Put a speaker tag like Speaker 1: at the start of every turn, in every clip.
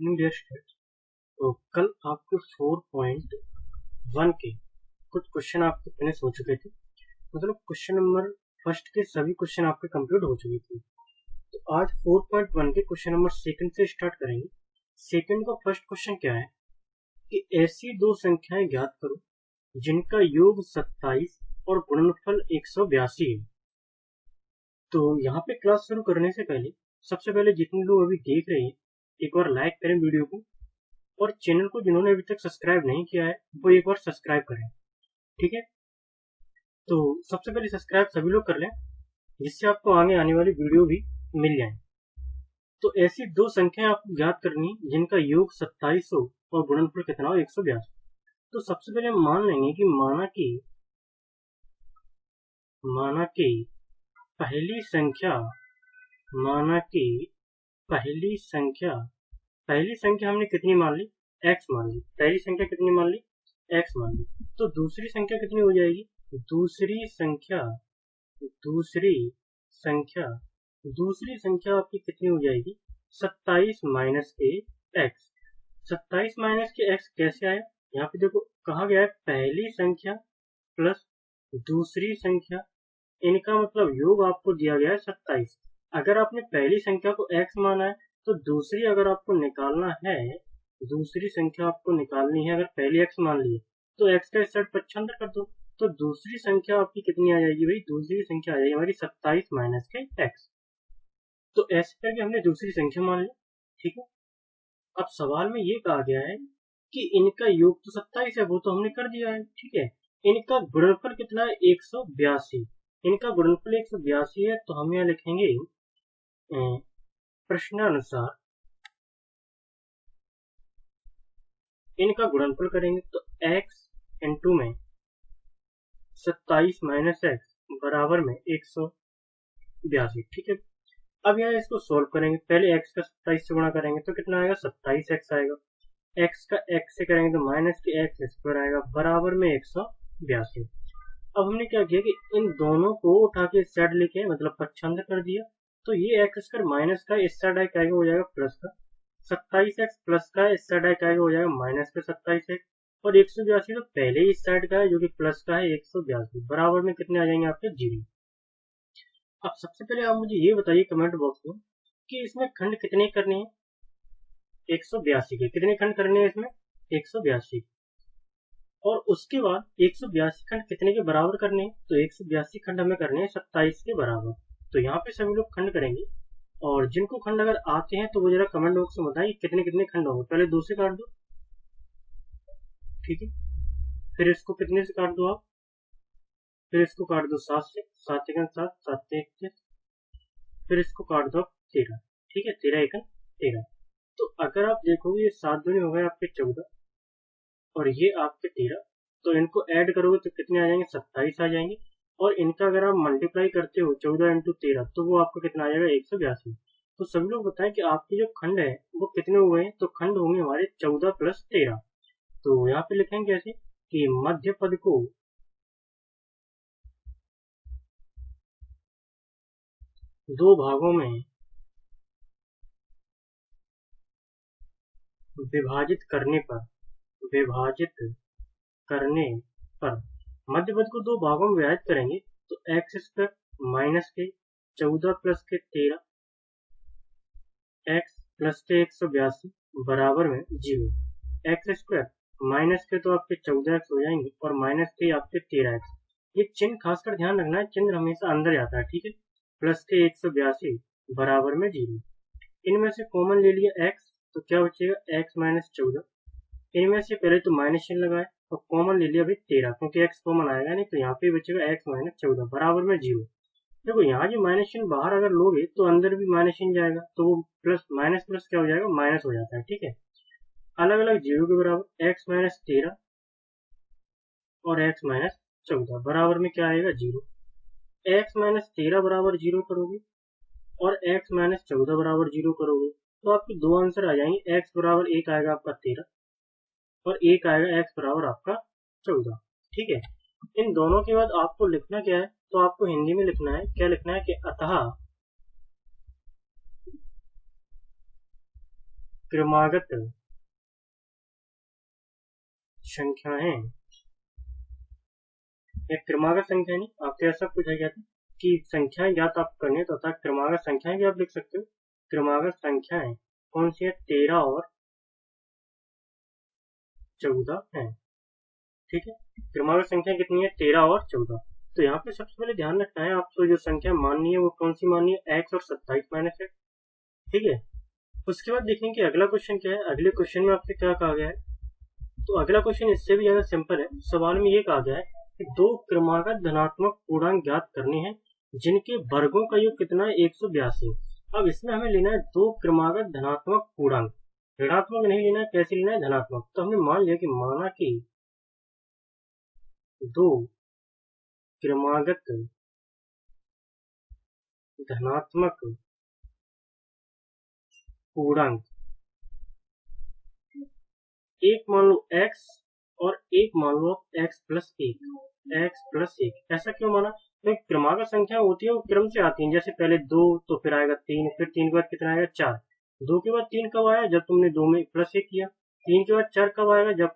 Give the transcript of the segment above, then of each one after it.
Speaker 1: Dear student, तो कल आपके 4.1 के कुछ क्वेश्चन आपके फिनिश हो चुके थे। मतलब क्वेश्चन नंबर फर्स्ट के सभी क्वेश्चन आपके कंप्लीट हो चुके थे। तो आज 4.1 के क्वेश्चन नंबर सेकंड से स्टार्ट करेंगे। सेकंड का फर्स्ट क्वेश्चन क्या है कि ऐसी दो संख्याएं ज्ञात करो जिनका योग 27 और गुणनफल 182 है। तो यहाँ पे क्लास शुरू करने से पहले सबसे पहले जितने लोग अभी देख रहे हैं एक बार लाइक करें वीडियो को, और चैनल को जिन्होंने अभी तक सब्सक्राइब नहीं किया है वो एक बार सब्सक्राइब करें। ठीक है, तो सबसे पहले सब्सक्राइब सभी लोग कर लें जिससे आपको आगे आने वाली वीडियो भी मिल जाए। तो ऐसी दो संख्याएं आपको ज्ञात करनी जिनका योग 27 हो और गुणनफल कितना हो 182। तो सबसे पहले हम मान लेंगे कि माना कि पहली संख्या हमने कितनी मान ली, x मान ली। पहली संख्या कितनी मान ली, x मान ली। तो दूसरी संख्या कितनी हो जाएगी, दूसरी संख्या आपकी कितनी हो जाएगी 27 माइनस के x। 27 माइनस के x कैसे आया, यहाँ पे देखो कहा गया है पहली संख्या प्लस दूसरी संख्या, इनका मतलब योग आपको दिया गया है 27। अगर आपने पहली संख्या को x माना है तो दूसरी अगर आपको निकालना है, दूसरी संख्या आपको निकालनी है, अगर पहली x मान ली है तो x का इस साइड पक्षांतर कर दो। तो दूसरी संख्या आपकी कितनी आ जाएगी भाई, दूसरी संख्या आ जाएगी हमारी 27 माइनस के x। तो ऐसे करके हमने दूसरी संख्या मान ली। ठीक है, अब सवाल में ये कहा गया है कि इनका योग तो 27 है, वो तो हमने कर दिया है। ठीक है, इनका गुणनफल कितना है 182। इनका गुणनफल 182 है, तो हम यहाँ लिखेंगे प्रश्नानुसार इनका गुणनफल करेंगे तो x इंटू में 27 माइनस x बराबर में 182। ठीक है, अब यहाँ इसको सोल्व करेंगे। पहले x का 27 से गुणा करेंगे तो कितना आएगा 27x आएगा, x का x से करेंगे तो माइनस के x स्क्वायर आएगा बराबर में 182। अब हमने क्या किया कि इन दोनों को उठा के इस साइड लेके मतलब पक्षांतर कर दिया। तो ये एक्स स्क्वायर माइनस का इस साइड आएगा हो जाएगा प्लस का 27x प्लस का इस साइड आएगा हो जाएगा माइनस का 27x, और 182 तो पहले ही इस साइड का है जो कि प्लस का है 182 बराबर में कितने आ जाएंगे आपके 0। अब सबसे पहले आप मुझे ये बताइए कमेंट बॉक्स में कि इसमें खंड कितने करने हैं, 182 के कितने खंड करने हैं इसमें 182, और उसके बाद 182 खंड कितने के बराबर करने हैं, तो 182 खंड हमें करने हैं 27 के बराबर। तो यहाँ पे सभी लोग खंड करेंगे, और जिनको खंड अगर आते हैं तो वो जरा कमेंट बॉक्स में बताएं कितने कितने खंड होंगे। पहले 2 से काट दो, ठीक है, फिर इसको कितने से काट दो आप, फिर इसको काट दो 7 से, 7 एकन 7, 7 31, फिर इसको काट दो 13। ठीक है, 13 एकन 13। तो अगर आप देखोगे ये 7 दूनी हो गए आपके 14 और ये आपके 13, तो इनको ऐड करोगे तो कितने आ जाएंगे 27 आ जाएंगे, और इनका अगर आप मल्टीप्लाई करते हो 14 इंटू 13 तो वो आपका कितना आ जाएगा 182। तो सभी लोग बताएं कि आपके जो खंड है वो कितने हुए हैं, तो खंड होंगे हमारे 14 प्लस 13। तो यहाँ पे लिखेंगे कैसे कि मध्य पद को दो भागों में विभाजित करने पर मध्य पद को दो भागों में विभाजित करेंगे तो एक्स स्क्वायर माइनस के 14 प्लस के 13 एक्स प्लस के 182 बराबर में 0। एक्स स्क्वायर माइनस के तो आपके 14x हो जाएंगे और माइनस के आपके 13x। ये चिन्ह खासकर ध्यान रखना है, चिन्ह हमेशा अंदर जाता है। ठीक है, प्लस के 182 बराबर में 0। इनमें से कॉमन ले लिया x, तो क्या बचेगा x माइनस 14। इनमें से पहले तो माइनस चिन्ह लगाए और कॉमन ले लिया भाई 13, क्योंकि x कॉमन आएगा नहीं, तो यहाँ पे बचेगा x माइनस 14 बराबर में 0। देखो यहाँ जो माइनस चिन्ह बाहर अगर लोगे तो अंदर भी माइनस चिन्ह जाएगा, तो वो प्लस माइनस प्लस क्या हो जाएगा माइनस हो जाता है। ठीक है, अलग अलग 0 के बराबर x माइनस 13 और x माइनस 14 बराबर में क्या आएगा 0। x माइनस 13 बराबर 0 करोगे और x माइनस 14 बराबर 0 करोगे तो आपके दो आंसर आ जाएंगे, x बराबर 1 आएगा आपका 13 और 1 आएगा x बराबर आपका 14। ठीक है, इन दोनों के बाद आपको लिखना क्या है, तो आपको हिंदी में लिखना है, क्या लिखना है कि अतः क्रमागत संख्याएं, एक क्रमागत संख्या नहीं, आपसे ऐसा पूछा गया था कि संख्याएं ज्ञात आप करनी है, तो अर्थात क्रमागत संख्याएं भी आप लिख सकते हो। क्रमागत संख्याएं कौन सी है? 13 और 14 है। ठीक है, क्रमागत संख्या कितनी है? 13 और 14। तो यहाँ पे सबसे पहले ध्यान रखना है आपको, जो संख्या माननी है वो कौन सी माननी है? x और 27 माइनस है। ठीक है, उसके बाद देखेंगे कि अगला क्वेश्चन क्या है। अगले क्वेश्चन में आपसे क्या कहा गया है? तो अगला क्वेश्चन इससे भी ज्यादा सिंपल है। सवाल में ये कहा गया है कि दो क्रमागत धनात्मक पूर्णांक ज्ञात करने हैं जिनके वर्गों का योग कितना है? 182। अब इसमें हमें लेना है दो क्रमागत धनात्मक पूर्णांक, ऋणात्मक नहीं लेना है। कैसे लेना है? धनात्मक। तो हमने मान लिया कि माना कि दो क्रमागत धनात्मक पूर्णांक, एक मान लो x और एक मान लो x प्लस एक। ऐसा क्यों माना? तो क्रमागत संख्या होती है वो क्रम से आती है, जैसे पहले 2, तो फिर आएगा 3, फिर 3 के बाद कितना आएगा? 4। 2 के बाद 3 कब आया? जब तुमने 2 में प्लस 1 किया। 3 के बाद 4 कब आएगा? जब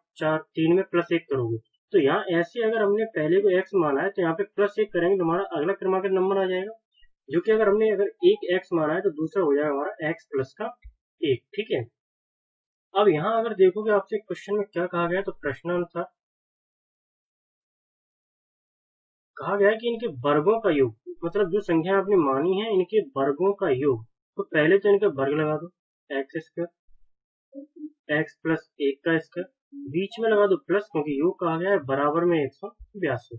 Speaker 1: 3 में प्लस 1 करोगे। तो यहाँ ऐसे अगर हमने पहले को x माना है तो यहाँ पे प्लस 1 करेंगे तो हमारा अगला क्रमागत नंबर आ जाएगा, जो कि अगर हमने एक x माना है तो दूसरा हो जाएगा हमारा x प्लस का 1। ठीक है, अब यहाँ अगर देखोगे आपसे क्वेश्चन में क्या कहा गया है, तो प्रश्नानुसार कहा गया है कि इनके वर्गों का योग, मतलब जो संख्या आपने मानी है इनके वर्गों का योग। तो पहले तो इनका वर्ग लगा दो, एक्स स्क्वायर, एक्स प्लस 1 का स्क्वायर, बीच में लगा दो प्लस, क्योंकि योग कहा गया है बराबर में 182।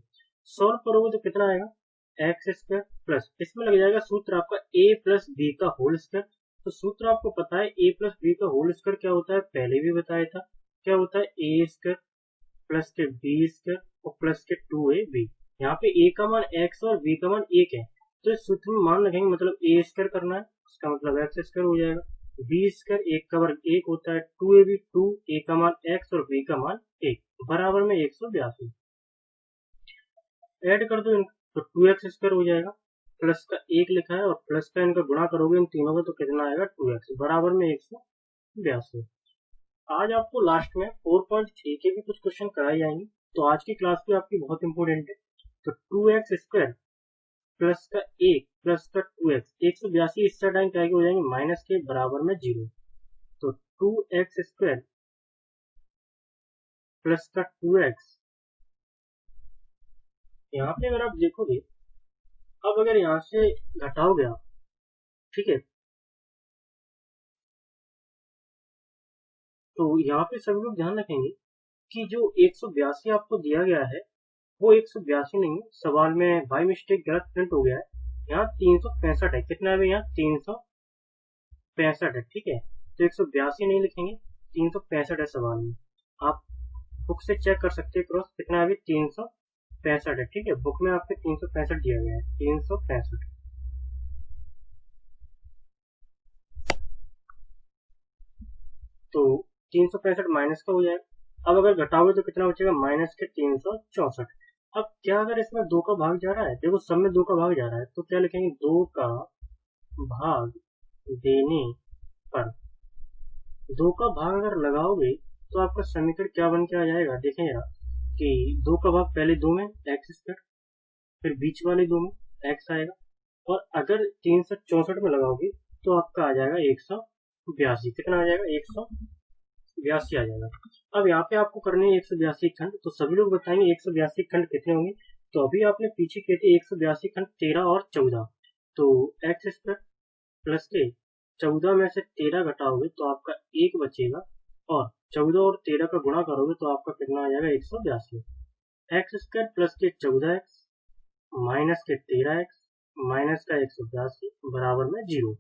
Speaker 1: सॉल्व करोगे तो कितना आएगा? एक्स स्क्वायर प्लस, इसमें लग जाएगा सूत्र आपका a प्लस बी का होल स्क्वायर। तो सूत्र आपको पता है a प्लस बी का होल स्क्वायर क्या होता है, पहले भी बताया था। क्या होता है? ए स्क्वायर प्लस के बी स्क्वायर और प्लस के 2ab। यहाँ पे a का मान x और b का मान 1 है, तो इस सूत्र में मान रखेंगे, मतलब a स्क्वायर करना है, इसका मतलब x स्क्वायर हो जाएगा। b स्क्वायर 1 का वर्ग 1 होता है, 2ab 2, a का मान x और b का मान 1, बराबर में 182। ऐड कर दो इनको तो 2x स्क्वायर हो जाएगा, प्लस का 1 लिखा है और प्लस का इनका गुणा करोगे इन तीनों का तो कितना आएगा? 2x, बराबर में 182। आज आपको लास्ट में 4.3 के भी कुछ क्वेश्चन कराए जाएंगे, तो आज की क्लास भी आपकी बहुत इंपॉर्टेंट है। तो 2x स्क्वायर प्लस का 1 प्लस का 2x, 182 इस टाइम क्या हो जाएंगे? माइनस के, बराबर में 0। तो 2x स्क्वायर प्लस का 2x, यहाँ पे अगर आप देखोगे, अब अगर यहाँ से घटाओगे आप, ठीक है, तो यहाँ पे सभी लोग ध्यान रखेंगे कि जो 182 आपको दिया गया है वो 182 नहीं है, सवाल में बाय मिस्टेक गलत प्रिंट हो गया है। यहाँ 365 है। कितना है यहाँ? 365 है। ठीक है, तो 182 नहीं लिखेंगे, 365 है सवाल में। आप बुक से चेक कर सकते हैं क्रॉस, कितना है? 365 है। ठीक है, बुक में आपके 365 दिया गया है, 365। तो 365 माइनस का हो जाएगा। अब अगर घटाओगे तो कितना बचेगा? माइनस के 364। अब क्या अगर इसमें 2 का भाग जा रहा है, देखो सब में 2 का भाग जा रहा है, तो क्या लिखेंगे? 2 का भाग देने पर, 2 का भाग अगर लगाओगे तो आपका समीकरण क्या बन के आ जाएगा? देखें जरा कि 2 का भाग पहले 2 में एक्स स्क्वायर, फिर बीच वाले 2 में एक्स आएगा, और अगर 364 में लगाओगे तो आपका आ जाएगा 182। कितना आ जाएगा? 182 आ जाएगा। अब यहाँ पे आपको करने 182 खंड, तो सभी लोग बताएंगे 182 खंड कितने होंगे। तो अभी आपने पीछे किए थे 182 खंड 13 और 14, तो एक्स स्क्वायर प्लस के 14 में से 13 घटाओगे तो आपका 1 बचेगा, और 14 और 13 का गुणा करोगे तो आपका कितना आ जाएगा? 182। एक्स स्क्वायर प्लस के 14x माइनस के 13x माइनस का 182 बराबर में 0।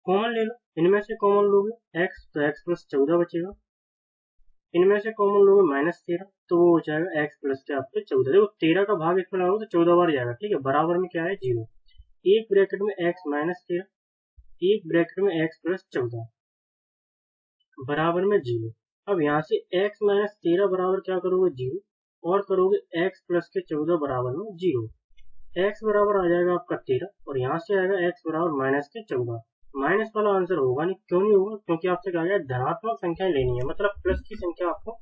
Speaker 1: कॉमन ले लो, इनमें से कॉमन लोगे x तो x प्लस 14 बचेगा, इनमें से कॉमन लोगे माइनस 13 तो वो हो जाएगा x प्लस के आपके 14। देखो 13 का भाग इसमें लगाओगे तो 14 बार जाएगा। ठीक है, बराबर में क्या है? 0। एक ब्रैकेट में x माइनस 13, एक ब्रैकेट में x प्लस 14, बराबर में 0। अब यहाँ से x माइनस 13 बराबर क्या करोगे? 0, और करोगे x प्लस के 14 बराबर में 0। x बराबर आ जाएगा आपका 13, और यहाँ से आएगा x बराबर माइनस के 14। माइनस वाला आंसर होगा नहीं। क्यों नहीं होगा? क्योंकि आपसे कहा गया धनात्मक संख्याएं लेनी है, मतलब प्लस की संख्या आपको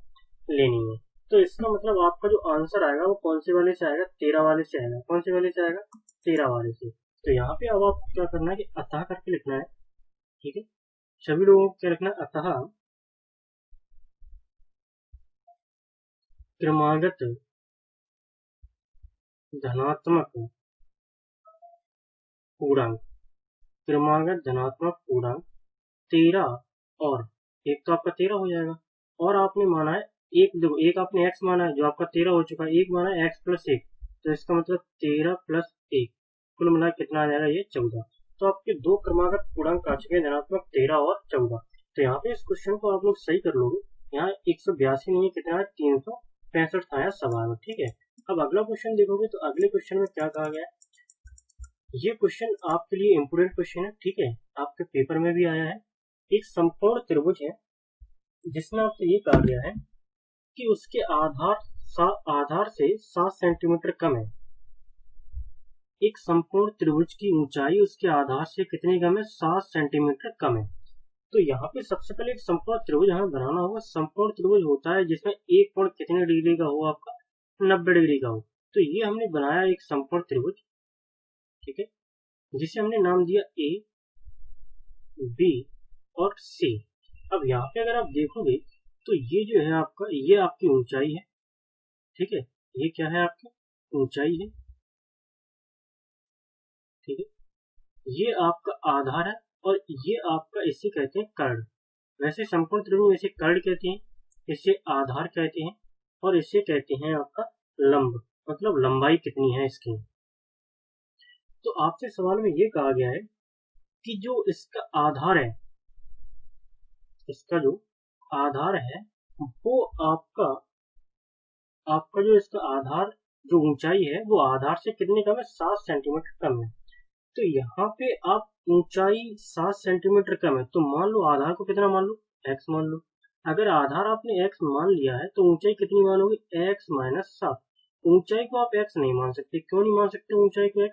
Speaker 1: लेनी है। तो इसका मतलब आपका जो आंसर आएगा वो कौन से वाले से आएगा? 13 वाले से आएगा। कौन से वाले से आएगा? 13 वाले से। तो यहाँ पे अब आपको क्या करना है कि अतः करके लिखना है। ठीक है, सभी लोगों को क्या लिखना है? अतः क्रमागत धनात्मक पूर्णांक, क्रमागत धनात्मक पूर्णांक 13 और एक तो आपका 13 हो जाएगा, और आपने माना है एक, देखो एक आपने x माना है जो आपका 13 हो चुका है, एक माना है x प्लस 1, तो इसका मतलब 13 प्लस 1 कुल मिला कितना आ जाएगा? ये 14। तो आपके दो क्रमागत पूर्णांक आ चुके हैं, धनात्मक 13 और 14। तो यहाँ पे इस क्वेश्चन को आप लोग सही कर लोगे। यहाँ 182 नहीं है, कितना है? 365 था यहाँ सवाल में। ठीक है, अब अगला क्वेश्चन देखोगे तो अगले क्वेश्चन में क्या कहा गया है? ये क्वेश्चन आपके लिए इम्पोर्टेंट क्वेश्चन है। ठीक है, आपके पेपर में भी आया है। एक समकोण त्रिभुज है जिसमें आपसे ये कहा गया है कि उसके आधार से 7 सेंटीमीटर कम है। एक समकोण त्रिभुज की ऊंचाई उसके आधार से कितनी कम है? 7 सेंटीमीटर कम है। तो यहाँ पे सबसे पहले एक समकोण त्रिभुज हमें बनाना होगा। समकोण त्रिभुज होता है जिसमें एक कोण कितने डिग्री का हो? आपका 90 डिग्री का हो। तो ये हमने बनाया एक समकोण त्रिभुज, ठीक है, जिसे हमने नाम दिया ए, बी और सी। अब यहाँ पे अगर आप देखोगे तो ये जो है आपका, ये आपकी ऊंचाई है। ठीक है, ये क्या है? आपकी ऊंचाई है। ठीक है, ये आपका आधार है और ये आपका, इसे कहते हैं कर्ण। वैसे समकोण त्रिभुज इसे कर्ण कहते हैं, इसे आधार कहते हैं, और इसे कहते हैं आपका लंब, मतलब लंबाई कितनी है इसकी। तो आपसे सवाल में ये कहा गया है कि जो इसका आधार है, इसका जो आधार है वो आपका जो इसका आधार, जो ऊंचाई है वो आधार से कितनी कम है? 7 सेंटीमीटर कम है। तो यहाँ पे आप ऊंचाई 7 सेंटीमीटर कम है, तो मान लो आधार को कितना मान लो? x मान लो। अगर आधार आपने x मान लिया है तो ऊंचाई कितनी मानोगे? x minus 7। ऊंचाई को आप x नहीं मान सकते। क्यों नहीं मान सकते ऊंचाई को x?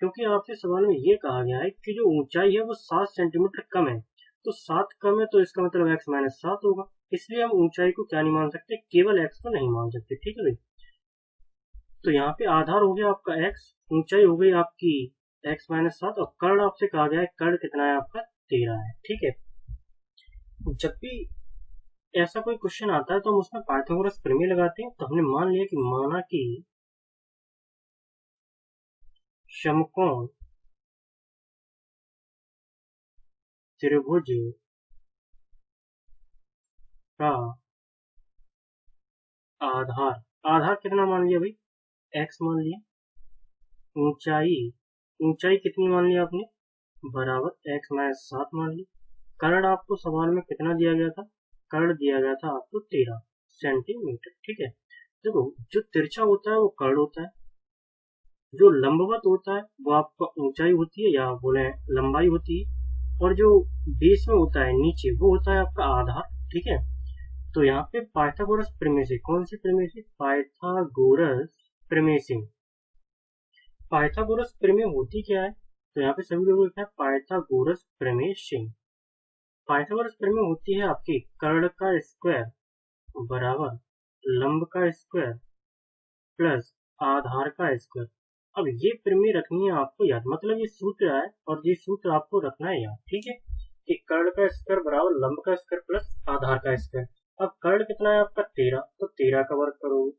Speaker 1: क्योंकि आपसे सवाल में ये कहा गया है कि जो ऊंचाई है वो 7 सेंटीमीटर कम है। तो 7 कम है तो इसका मतलब x माइनस 7 होगा। इसलिए हम ऊंचाई को क्या नहीं मान सकते? केवल x को नहीं मान सकते। ठीक है भाई, तो यहाँ पे आधार हो गया आपका x, ऊंचाई हो गई आपकी x माइनस 7, और कर्ण आपसे कहा गया है, कर्ण कितना है आपका? 13 है। ठीक है, जब भी ऐसा कोई क्वेश्चन आता है तो हम उसमें पाइथागोरस प्रमेय लगाते हैं। तो हमने मान लिया कि माना कि समकोण त्रिभुज का आधार कितना मान लिया भाई? x मान लिया। ऊंचाई कितनी मान लिया आपने? बराबर x माइनस 7 मान ली। कर्ण आपको सवाल में कितना दिया गया था? कर्ण दिया गया था आपको 13 सेंटीमीटर। ठीक है, देखो जो तिरछा होता है वो कर्ण होता है, जो लंबवत होता है वो आपका ऊंचाई होती है, या बोले लंबाई होती है, और जो बेस में होता है नीचे वो होता है आपका आधार। ठीक है, तो यहाँ पे पाइथागोरस प्रमेय से, कौन सी प्रमेय से? पाइथागोरस प्रमेय से। पाइथागोरस प्रमेय होती क्या है? तो यहाँ पे सभी लोगों लिखना है पाइथागोरस प्रमेय से। पाइथागोरस प्रमेय होती है आपकी कर्ण का स्क्वायर बराबर लंब का स्क्वायर प्लस आधार का स्क्वायर। अब ये प्रमेय रखनी है आपको याद, मतलब ये सूत्र है और ये सूत्र आपको रखना है याद। ठीक है, कि कर्ण का स्क्वायर बराबर लंब का स्क्वायर प्लस आधार का स्क्वायर। अब कर्ण कितना है आपका? 13, तो 13 का वर्ग करोगे।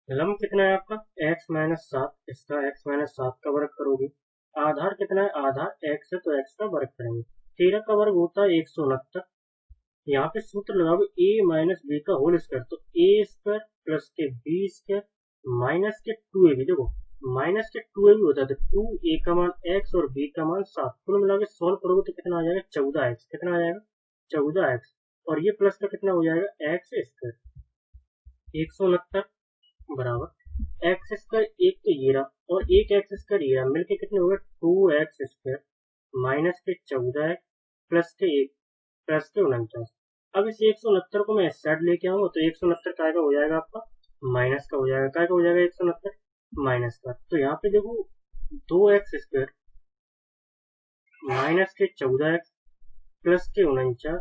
Speaker 1: लंब कितना है आपका? x माइनस 7, इसका x माइनस 7 का वर्ग करोगे। आधार कितना है? आधार x है तो x का वर्ग करेंगे। 13 का वर्ग होता है 169। यहाँ पे सूत्र लगाओगे a माइनस बी का होल स्क्वायर, तो a स्क्वायर प्लस के बी स्क्वायर माइनस के 2ab। देखो माइनस के 2ab होता है, तो 2a का मान x और b का मान 7, कुल मिला के सॉल्व करोगे तो कितना आ जाएगा? 14x। कितना आ जाएगा? 14x, और ये प्लस का कितना हो जाएगा? x square. 169 बराबर एक्स स्क्वायर, एक तो ये रहा और एक एक्स स्क्वायर ये रहा, मिलके कितने हो गए? 2x स्क्वायर माइनस के 14x प्लस के 1 प्लस के 49। अब इस 169 को मैं इस साइड लेके आऊंगा तो 169 काय का हो जाएगा आपका? माइनस का हो जाएगा। काय का हो जाएगा? 169 माइनस का। तो यहाँ पे देखो 2x स्क्वायर माइनस के 14x प्लस के 49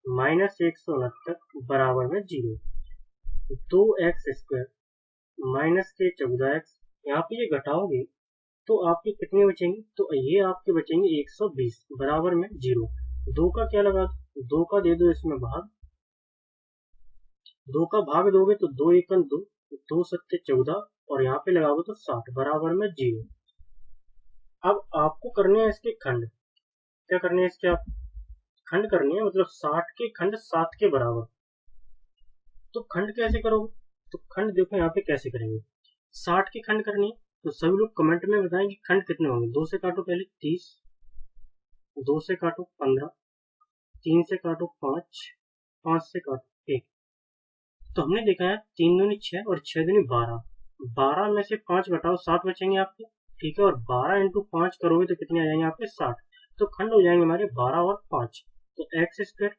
Speaker 1: माइनस 169 बराबर में 0। 2x² माइनस के 14x, यहाँ पे ये घटाओगे तो आपके कितने बचेंगे, तो ये आपके बचेंगे 120 बराबर में 0। 2 का क्या लगा, 2 का दे दो इसमें भाग, 2 का भाग दोगे तो 2 एकम 2, 2 सत्ते 14 और यहाँ पे लगाओगे तो 60 बराबर में 0। अब आपको करने हैं इसके खंड, क्या करने हैं इसके, आप खंड करनी है, मतलब 60 के खंड 7 के बराबर। तो खंड कैसे करोगे, तो खंड देखो यहाँ पे कैसे करेंगे। 60 के खंड करनी है तो सभी लोग कमेंट में बताएं कि खंड कितने होंगे। 2 से काटो पहले 30, 2 से काटो 15, 3 से काटो 5, 5 से काटो 1। तो हमने देखा है 3 दूनी 6 और 6 दूनी 12, 12 में से 5 घटाओ 7 बचेंगे आपके, ठीक है। और 12 इंटू 5 करोगे तो कितने आ जाएंगे आपके 60। तो खंड हो जाएंगे हमारे 12 और 5। तो x²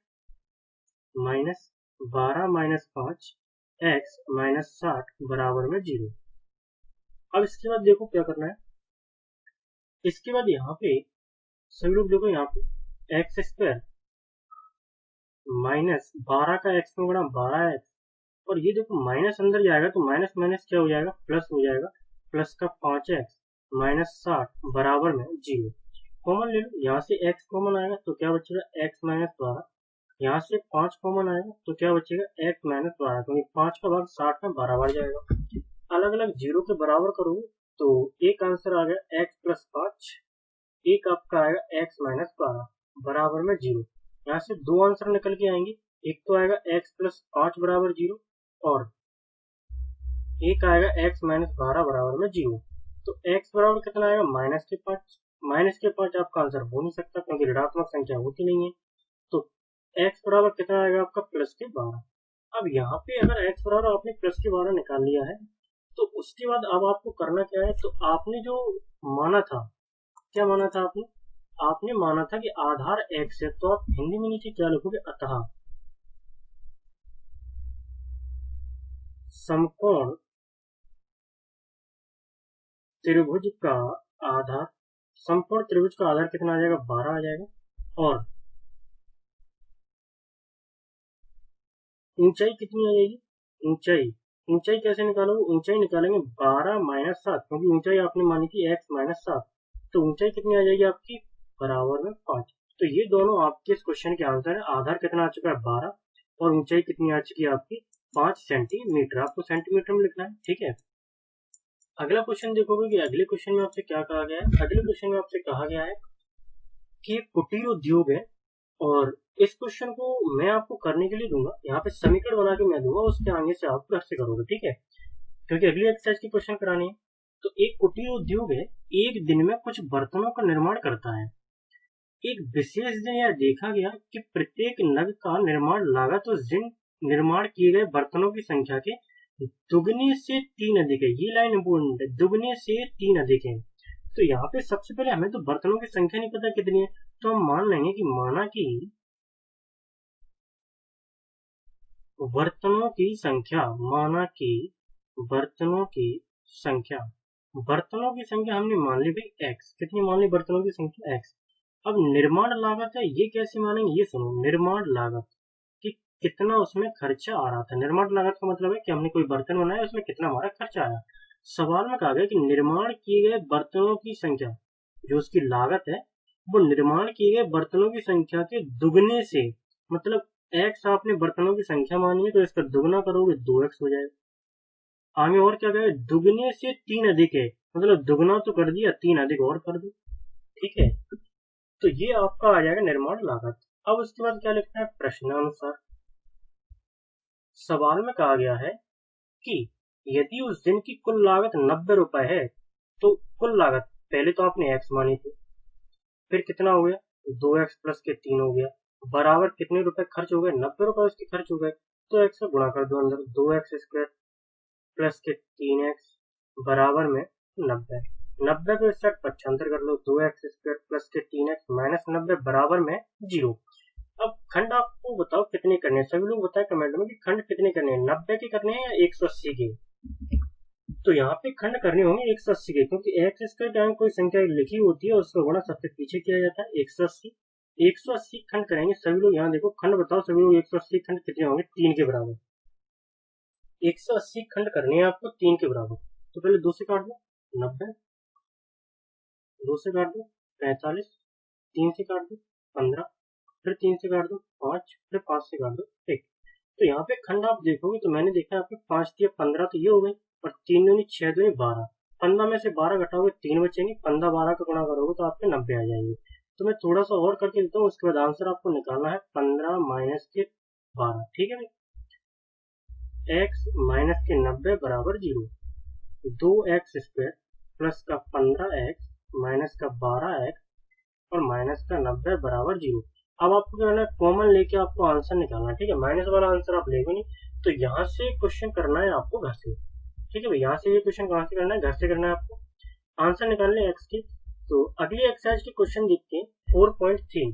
Speaker 1: minus 12 minus 5 x minus 60 बराबर में 0। अब इसके बाद देखो क्या करना है, इसके बाद यहाँ पे सभी लोग देखो, यहाँ पे x² माइनस 12 का x में गुणा 12x, और ये देखो माइनस अंदर जाएगा तो माइनस माइनस क्या हो जाएगा, प्लस हो जाएगा, प्लस का 5x माइनस 60 बराबर में 0। कॉमन ले लो, यहाँ से x कॉमन आएगा तो क्या बचेगा, x माइनस 12, यहाँ से 5 कॉमन आएगा तो क्या बचेगा, x माइनस 12, क्योंकि 5 का भाग 60 में 12 बार जाएगा। अलग अलग 0 के बराबर करोगे तो एक आंसर आ गया x प्लस 5, एक आपका आएगा x माइनस 12 बराबर में 0। यहाँ से 2 आंसर निकल के आएंगे, एक तो आएगा x प्लस 5 बराबर 0 और एक आएगा x माइनस 12 बराबर में 0। तो x बराबर कितना आएगा, माइनस के 5। माइनस के 5 आपका आंसर हो नहीं सकता क्योंकि ऋणात्मक संख्या होती नहीं है। तो x बराबर कितना आएगा आपका, प्लस के 12। अब यहाँ पे अगर x बराबर आपने प्लस के 12 निकाल लिया है तो उसके बाद अब आपको करना क्या है, तो आपने जो माना था, क्या माना था आपने, आपने माना था कि आधार x है, तो आप हिंदी में नीचे क्या लिखोगे, अतः समकोण त्रिभुज का आधार, समकोण त्रिभुज का आधार कितना आ जाएगा, 12 आ जाएगा। और ऊंचाई कितनी आ जाएगी, ऊंचाई कैसे निकालोगे, ऊंचाई निकालेंगे 12 माइनस 7, क्योंकि ऊंचाई आपने मानी थी x माइनस 7, तो ऊंचाई कितनी आ जाएगी आपकी, बराबर में 5। तो ये दोनों आपके इस क्वेश्चन के आंसर है। आधार कितना आ चुका है 12 और ऊंचाई कितनी आ चुकी है आपकी 5 सेंटीमीटर। आपको सेंटीमीटर में लिखना है, ठीक है। अगला क्वेश्चन देखोगे कि अगले क्वेश्चन में आपसे क्या कहा गया है। अगले क्वेश्चन में आपसे कहा गया है कि कुटीर उद्योग है और इस क्वेश्चन को मैं आपको करने के लिए दूंगा, यहाँ पे समीकरण बना के मैं दूंगा, उसके आगे से आप घर से करोगे, ठीक है, क्योंकि अगली एक्सरसाइज की क्वेश्चन करानी है। तो एक कुटीर उद्योग है, एक दिन में कुछ बर्तनों का निर्माण करता है। एक विशेष दिन यह देखा गया कि प्रत्येक नग का निर्माण लागत उस दिन निर्माण किए गए बर्तनों की संख्या के दुगने से 3 अधिक है। ये लाइन इंपोर्टेंट है, दुगने से 3 अधिक है। तो यहाँ पे सबसे पहले हमें तो बर्तनों की संख्या नहीं पता कितनी है, तो हम मान लेंगे कि माना कि बर्तनों की संख्या, माना कि बर्तनों की संख्या, बर्तनों की संख्या हमने मान ली भाई x, कितनी मान ली बर्तनों की संख्या x। अब निर्माण लागत है, ये कैसे मानेंगे, ये सुनो, निर्माण लागत कि कितना उसमें खर्चा आ रहा था। निर्माण लागत का मतलब है कि हमने कोई बर्तन बनाया, उसमें कितना हमारा खर्चा आया। सवाल में कहा गया कि निर्माण किए गए बर्तनों की संख्या, जो उसकी लागत है वो निर्माण किए गए बर्तनों की संख्या के दुगने से, मतलब x आपने बर्तनों की संख्या मानी है तो इसका दुगना करोगे 2x हो जाएगा। आगे और क्या कहेगा, दुगने से 3 अधिक है, मतलब दुगना तो कर दिया, 3 अधिक और कर दो, ठीक है। तो ये आपका आ जाएगा निर्माण लागत। अब उसके बाद क्या लिखना है, प्रश्नानुसार। सवाल में कहा गया है कि यदि उस दिन की कुल लागत 90 रुपए है तो कुल लागत, पहले तो आपने x मानी थी, फिर कितना हो गया 2x प्लस के 3 हो गया, बराबर कितने रुपए खर्च हो गए, 90 रुपए उसके खर्च हो गए। तो x से गुणा कर दो अंदर, 2x² प्लस के 3x बराबर में 90। 90 को इस साइड पक्षांतर कर लो, 2x² प्लस के 3x माइनस 90 बराबर में 0। अब खंड आपको बताओ कितने करने हैं, सभी लोग बताए कमेंट में कि खंड कितने करने हैं, 90 के करने हैं या 180 के। तो यहाँ पे खंड करने होंगे 180 के, क्योंकि एक्स स्क्वायर क्या है, कोई संख्या लिखी होती है उसका गुणा सबसे पीछे किया जाता है 180। 180 खंड करेंगे सभी लोग, यहाँ देखो खंड बताओ सभी लोग, 180 खंड कितने होंगे, 3 के बराबर। 180 खंड करने हैं आपको 3 के बराबर, तो पहले 2 से काट दो 90, 2 से काट दो 45, 3 से काट दो 15, फिर 3 से काट दो 5, फिर 5 से काट दो 1। तो यहाँ पे खंड आप देखोगे तो मैंने देखा यहाँ पे 5 दिया 15, तो ये हो गए, और 3 दूनी 6 दूनी 12, 15 में से 12 घटाओगे 3 बचेंगे, 15 12 का गुणा करोगे तो आपके 90 आ जाएंगे। तो मैं थोड़ा सा और करके देता हूँ, उसके बाद आंसर आपको निकालना है 15 माइनस के 12, ठीक है भाई। x माइनस के 90 बराबर 0, 2x स्क्वायर प्लस का 15x माइनस का 12x और माइनस का 90 बराबर 0। अब आपको क्या करना है, कॉमन लेके आपको आंसर निकालना है, ठीक है। माइनस वाला आंसर आप लेंगे नहीं, तो यहाँ से क्वेश्चन करना है आपको घर से, ठीक है भाई। यहाँ से ये क्वेश्चन कहाँ से करना है, घर से करना है आपको। आंसर निकालने एक्स की। तो अगली एक्सरसाइज के क्वेश्चन देखते हैं 4.3।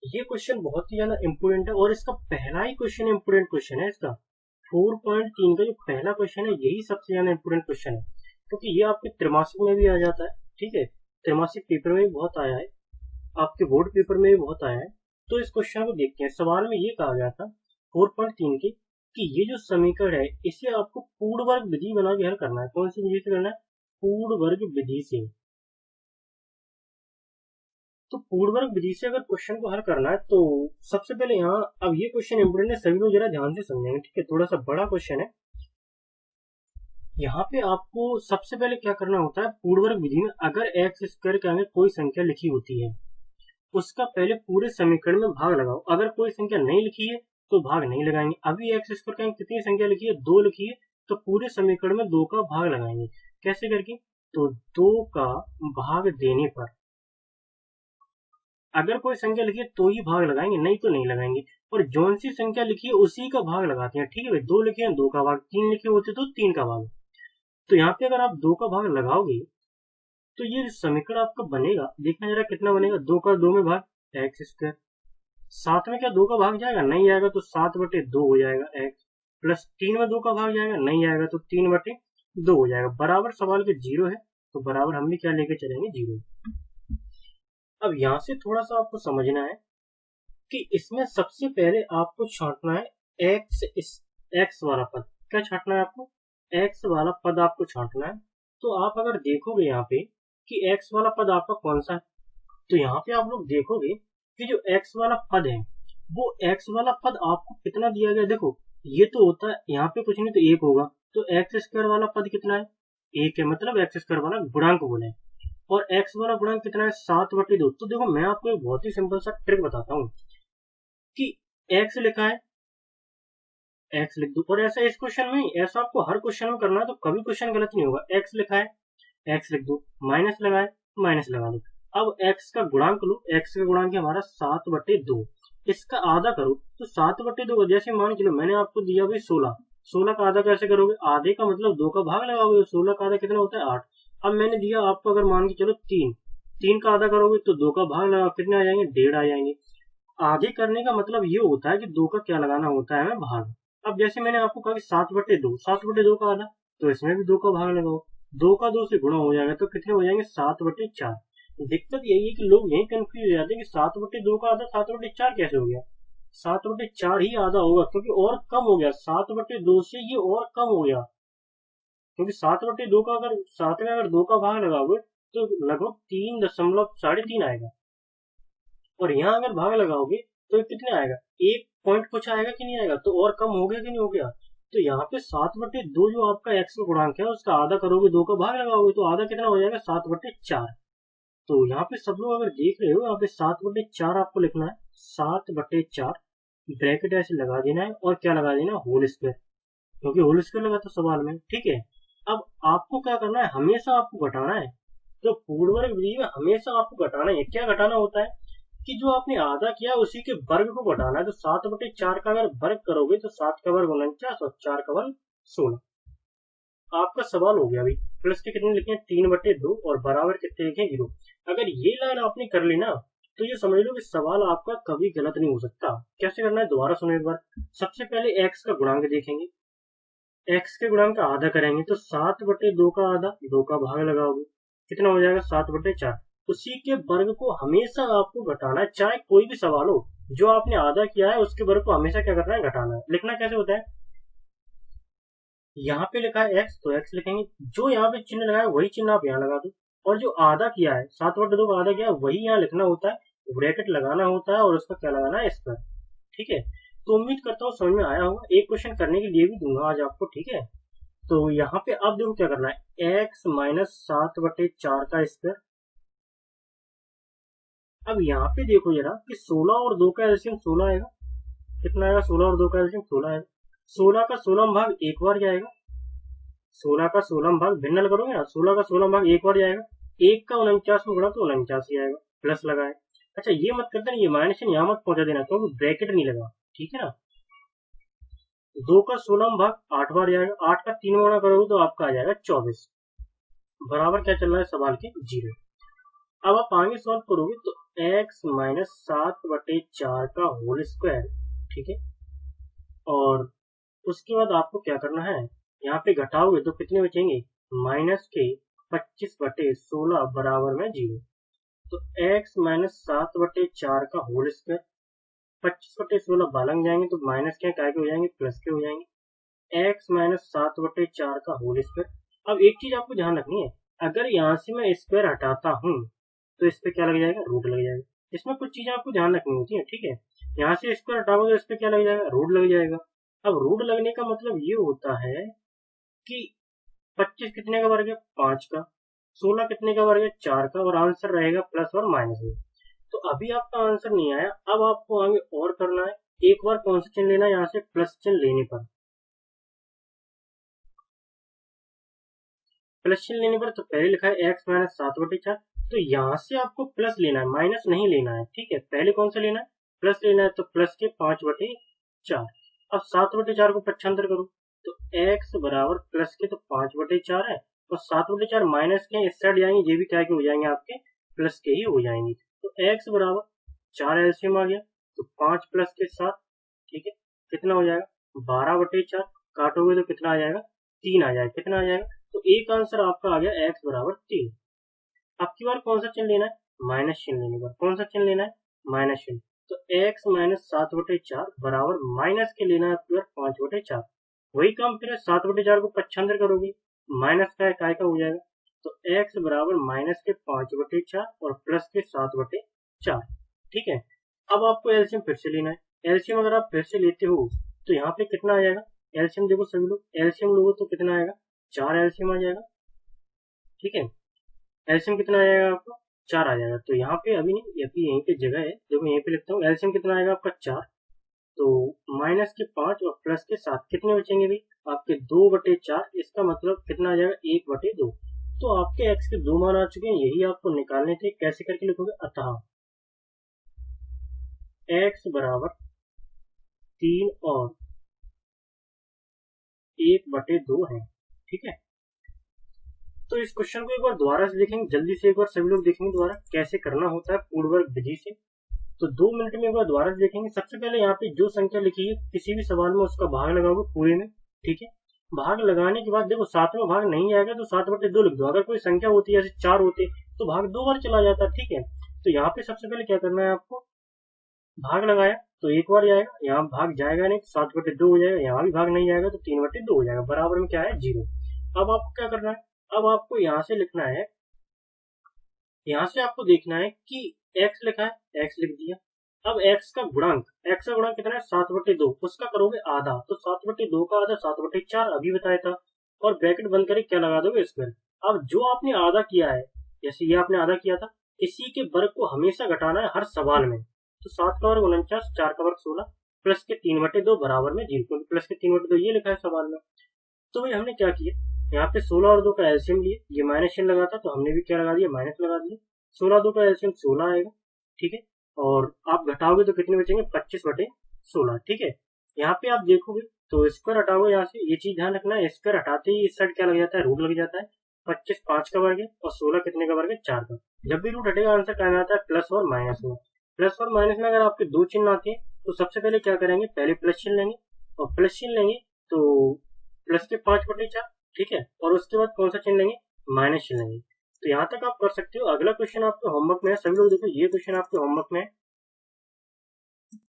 Speaker 1: ये क्वेश्चन बहुत ही ज्यादा इंपोर्टेंट है और इसका पहला ही क्वेश्चन इंपोर्टेंट क्वेश्चन है इसका। 4.3 का जो पहला क्वेश्चन है यही सबसे ज्यादा इंपोर्टेंट क्वेश्चन है, क्योंकि ये आपके त्रैमासिक में भी आ जाता है, ठीक है। त्रैमासिक पेपर में भी बहुत आया है, आपके बोर्ड पेपर में भी बहुत आया है। तो इस क्वेश्चन को देखते हैं। सवाल में ये कहा गया था 4.3 के कि ये जो समीकरण है इसे आपको पूर्ण वर्ग विधि बना के हल करना है। कौन सी विधि से करना है, पूर्ण वर्ग विधि से। तो पूर्ण वर्ग विधि से अगर क्वेश्चन को हल करना है तो सबसे पहले यहाँ, अब ये क्वेश्चन इंपोर्टेंट है, सभी लोग जरा ध्यान से समझेंगे, ठीक है। थोड़ा सा बड़ा क्वेश्चन है। यहाँ पे आपको सबसे पहले क्या करना होता है, पूर्ण वर्ग विधि में अगर एक्स स्क्वायर के आगे कोई संख्या लिखी होती है उसका पहले पूरे समीकरण में भाग लगाओ। अगर कोई संख्या नहीं लिखी है तो भाग नहीं लगाएंगे। अभी एक्स स्क्वायर के आगे कितनी संख्या लिखी है, 2 लिखी है, तो पूरे समीकरण में 2 का भाग लगाएंगे। कैसे करके, तो 2 का भाग देने पर अगर कोई संख्या लिखी है तो ही भाग लगाएंगे, नहीं तो नहीं लगाएंगे। और जौन सी संख्या लिखी है उसी का भाग लगाते हैं, ठीक है भाई। 2 लिखे हैं 2 का भाग, 3 लिखे होते तो 3 का भाग। तो यहाँ पे अगर आप 2 का भाग लगाओगे तो ये समीकरण आपका बनेगा, देखना जरा कितना बनेगा, 2 का 2 में भाग एक्स स्क्वायर, 7 में क्या 2 का भाग जाएगा, नहीं आएगा, तो 7/2 हो जाएगा एक्स, प्लस 3 में 2 का भाग जाएगा, नहीं आएगा, तो 3/2 हो जाएगा। बराबर सवाल के 0 है, तो बराबर हम भी क्या लेके चलेंगे, 0। अब यहाँ से थोड़ा सा आपको समझना है कि इसमें सबसे पहले आपको छांटना है एक्स वाला पद। क्या छांटना है आपको, एक्स वाला पद आपको छांटना है। तो आप अगर देखोगे यहाँ पे कि एक्स वाला पद आपका कौन सा है, तो यहाँ पे आप लोग देखोगे कि जो एक्स वाला पद है वो एक्स वाला पद आपको कितना दिया गया। देखो ये तो होता है यहाँ पे कुछ नहीं तो 1 होगा, तो एक्स स्क्वायर वाला पद कितना है, 1 है, मतलब एक्स स्क्वायर वाला गुणांक बोले। और एक्स वाला गुणांक कितना है, 7/2। तो देखो मैं आपको एक बहुत ही सिंपल सा ट्रिक बताता हूँ कि एक्स लिखा है, एक्स लिख दो, और ऐसा इस क्वेश्चन में, ऐसा आपको हर क्वेश्चन में करना है, तो कभी क्वेश्चन गलत नहीं होगा। एक्स लिखा है, एक्स लिख दो, माइनस लगाए, माइनस लगा दो। अब एक्स का गुणांक लो, एक्स का गुणांक है हमारा 7/2, इसका आधा करो, तो 7/2 जैसे मान चलो मैंने आपको दिया भाई 16, 16 का आधा कैसे करोगे, आधे का मतलब 2 का भाग लगाओगे, 16 का आधा कितना होता है 8। अब मैंने दिया आपको, अगर मान के चलो 3, 3 का आधा करोगे तो 2 का भाग लगाओ, कितने आ जाएंगे, 1.5 आ जाएंगे। आधे करने का मतलब ये होता है कि 2 का क्या लगाना होता है हमें, भाग। अब जैसे मैंने आपको कहा कि 7/2, 7/2 का आधा, तो इसमें भी 2 का भाग लगाओ, 2 का 2 से गुणा हो जाएगा, तो कितने हो जाएंगे, 7/4। दिक्कत यही है कि लोग यही कंफ्यूज हो जाते हैं कि 7/2 का आधा 7/4 कैसे हो गया। 7/4 ही आधा होगा, क्योंकि और कम हो गया, 7/2 से ये और कम हो गया, क्योंकि 7/2 का अगर 7 में अगर 2 का भाग लगाओगे तो लगभग 3.3 आएगा, और यहाँ अगर भाग लगाओगे तो कितने आएगा, 1 पॉइंट कुछ आएगा कि नहीं आएगा, तो और कम हो गया कि नहीं हो गया। तो यहाँ पे 7/2 जो आपका एक्स का गुणांक है उसका आधा करोगे, 2 का भाग लगाओगे, तो आधा कितना हो जाएगा, 7/4। तो यहाँ पे सब लोग अगर देख रहे हो, यहाँ पे 7/4 आपको लिखना है, 7/4 ब्रैकेट ऐसे लगा देना है, और क्या लगा देना, होल स्क्वायर, क्योंकि होल स्क्वायर लगा था सवाल में, ठीक है। अब आपको क्या करना है, हमेशा आपको घटाना है, तो पूर्ण वर्ग विधि में हमेशा आपको घटाना है। क्या घटाना होता है कि जो आपने आधा किया उसी के वर्ग को घटाना है। तो 7/4 का अगर वर्ग करोगे तो 7 का वर्ग 49 और 4 का वर्ग 16। आपका सवाल हो गया भाई। प्लस के कितने लिखे, 3/2, और बराबर कितने लिखे, 0। अगर ये लाइन आपने कर ली ना, तो ये समझ लो कि सवाल आपका कभी गलत नहीं हो सकता। कैसे करना है, दोबारा सुनो एक बार। सबसे पहले एक्स का गुणांक देखेंगे, एक्स के गुणांक का आधा करेंगे तो 7/2 का आधा, 2 का भाग लगाओगे, कितना हो जाएगा 7/4। उसी के वर्ग को हमेशा आपको घटाना है, चाहे कोई भी सवाल हो, जो आपने आधा किया है उसके वर्ग को हमेशा क्या करना है, घटाना है। लिखना कैसे होता है, यहाँ पे लिखा है एक्स तो एक्स लिखेंगे, जो यहाँ पे चिन्ह लगाया वही चिन्ह आप यहाँ लगा दो, और जो आधा किया है 7/2 का आधा किया है वही यहाँ लिखना होता है, ब्रैकेट लगाना होता है और उसका क्या लगाना है, स्क्वायर। ठीक है, तो उम्मीद करता हूँ समझ में आया होगा। एक क्वेश्चन करने के लिए भी दूंगा आज आपको, ठीक है। तो यहाँ पे अब देखो क्या करना है, एक्स माइनस 7/4 का स्क्वायर। अब यहाँ पे देखो जरा कि 16 और 2 का एलसीएम 16 आएगा, कितना आएगा, 16 और 2 का एलसीएम 16 आएगा। 16 का 16 भाग एक बार जाएगा, 16 का 16 भाग भिन्न करोगे ना, 16 का 16 भाग एक बार जाएगा, एक का 49 में गुणा तो 49 ही आएगा, प्लस लगाए। अच्छा ये मत करते ना, ये माइनस यहाँ मत पहुंचा देना क्योंकि ब्रैकेट नहीं लगा, ठीक है ना। 2 का 16 भाग 8 बार जाएगा, 8 का 3 गुणा करोगे तो आपका आ जाएगा 24, बराबर क्या चल रहा है सवाल के 0। अब आप आगे सॉल्व करोगे तो x माइनस 7/4 का होल स्क्वायर, ठीक है। और उसके बाद आपको क्या करना है, यहाँ पे घटाओगे तो कितने बचेंगे, माइनस के 25/16 बराबर में 0। तो x माइनस 7/4 का होल स्क्वायर, 25/16 बालंग जाएंगे तो माइनस के काय के हो जाएंगे, प्लस के हो जाएंगे। x माइनस 7/4 का होल स्क्वायर। अब एक चीज आपको ध्यान रखनी है, अगर यहाँ से मैं स्क्वायर हटाता हूँ तो इस पे क्या लग जाएगा, रूट लग जाएगा। इसमें कुछ चीजें आपको ध्यान रखनी होती है, ठीक है। यहाँ से स्क्वायर हटाओगे तो इस पे क्या लग जाएगा, रूट लग जाएगा। अब रूट लगने का मतलब ये होता है कि 25 कितने का वर्ग है, 5 का, 16 कितने का वर्ग है, 4 का, और आंसर रहेगा प्लस और माइनस में। तो अभी आपका आंसर नहीं आया, अब आपको आगे और करना है। एक बार कौन सा चिन्ह लेना है, यहाँ से प्लस चिन्ह लेने पर, प्लस चिन्ह लेने पर तो पहले लिखा है x माइनस 7/4, तो यहाँ से आपको प्लस लेना है, माइनस नहीं लेना है, ठीक है। पहले कौन सा लेना है, प्लस लेना है, तो प्लस के 5/4। अब 7/4 को पक्षांतर करो तो x बराबर प्लस के तो 5/4 है, और 7/4 माइनस के इस साइड जाएंगे, ये भी क्या के हो जाएंगे आपके, प्लस के ही हो जाएंगे। तो x बराबर 4 एलसीएम आ गया, तो 5 प्लस के 7, ठीक है, कितना हो जाएगा 12/4, काटोगे तो कितना आ जाएगा, 3 आ जाएगा, कितना आ जाएगा। तो एक आंसर आपका आ गया x बराबर 3। अब की बार कौन सा चिन्ह लेना है, माइनस चिन्ह लेने पर, कौन सा चिन्ह लेना है, माइनस चिन्ह। तो x माइनस 7/4 बराबर माइनस के लेना है आपकी बार 5/4। वही काम फिर 7/4 को पक्षांतर करोगे, माइनस का काय का हो जाएगा, तो x बराबर माइनस के 5/4 और प्लस के 7/4, ठीक है। अब आपको एलसीएम फिर से लेना है। एलसीएम अगर आप फिर से लेते हो तो यहाँ पे कितना आ जाएगा, एलसीएम देखो सभी लोग, एलसीएम लोगों तो कितना आएगा, 4 एलसीएम आ जाएगा, ठीक है। एलसीएम कितना आ जाएगा आपको, 4 आ जाएगा। तो यहाँ पे अभी नहीं, अभी यहीं पे जगह है, देखो यहीं पे लिखता हूँ, एलसीएम कितना आएगा आपका 4, तो माइनस के 5 और प्लस के 7 कितने बचेंगे भाई आपके 2/4, इसका मतलब कितना आ जाएगा 1/2। तो आपके x के 2 मान आ चुके हैं, यही आपको निकालने थे। कैसे करके लिखोगे, अतः x बराबर 3 और 1/2 है, ठीक है। तो इस क्वेश्चन को एक बार दोबारा से देखेंगे, जल्दी से एक बार सभी लोग देखेंगे दोबारा कैसे करना होता है पूर्ण वर्ग विधि से। तो 2 मिनट में एक बार दोबारा से देखेंगे। सबसे पहले यहाँ पे जो संख्या लिखी है किसी भी सवाल में उसका भाग लगाओगे पूरे में, ठीक है। भाग लगाने के बाद देखो 7 में भाग नहीं आएगा तो 7/2 लिख दो। अगर कोई संख्या होती है जैसे 4 होते तो भाग 2 बार चला जाता, ठीक है। तो यहाँ पे सबसे पहले क्या करना है आपको, भाग लगाया तो एक बार जाएगा, यहाँ भाग जाएगा नहीं तो 7/2 हो जाएगा, यहाँ भी भाग नहीं जाएगा तो 3/2 हो जाएगा, बराबर में क्या है 0। अब आपको क्या करना है, अब आपको यहाँ से लिखना है, यहाँ से आपको देखना है कि x लिखा है, x लिख दिया। अब x का गुणांक कितना है 7/2, उसका करोगे आधा, तो 7/2 का आधा 7/4 अभी बताया था, और ब्रैकेट बंद करके क्या लगा दोगे, स्क्वायर। अब जो आपने आधा किया है, जैसे ये आपने आधा किया था, इसी के वर्ग को हमेशा घटाना है हर सवाल में। तो 7 का वर्ग 49, 4 का वर्ग 16, प्लस के 3/2 बराबर में 0, क्योंकि प्लस के 3/2 ये लिखा है सवाल में। तो भाई हमने क्या किया, यहाँ पे 16 और 2 का एलसीएम लिए, ये माइनस चिन्ह लगा था तो हमने भी क्या लगा दिया, माइनस लगा दिया। 16 2 का एलसीएम 16 आएगा, ठीक है। और आप घटाओगे तो कितने बचेंगे, 25/16, ठीक है। यहाँ पे आप देखोगे तो स्क्वायर हटाओगे, यहाँ से ये चीज ध्यान रखना है, स्क्वायर हटाते ही इस साइड क्या लग जाता है, रूट लग जाता है। 25 5 का वर्ग है और 16 कितने का वर्ग है, 4 का। जब भी रूट हटेगा आंसर क्या आता है, प्लस और माइनस में। प्लस और माइनस में अगर आपके 2 चिन्ह आते हैं तो सबसे पहले क्या करेंगे, पहले प्लस चिन्ह लेंगे, और प्लस चिन्ह लेंगे तो प्लस के 5/4, ठीक है, और उसके बाद कौन सा चिन्ह लेंगे, माइनस चिन्ह लेंगे। तो यहाँ तक आप कर सकते हो। अगला क्वेश्चन आपके होमवर्क में है, सभी लोग देखो ये क्वेश्चन आपके होमवर्क में है।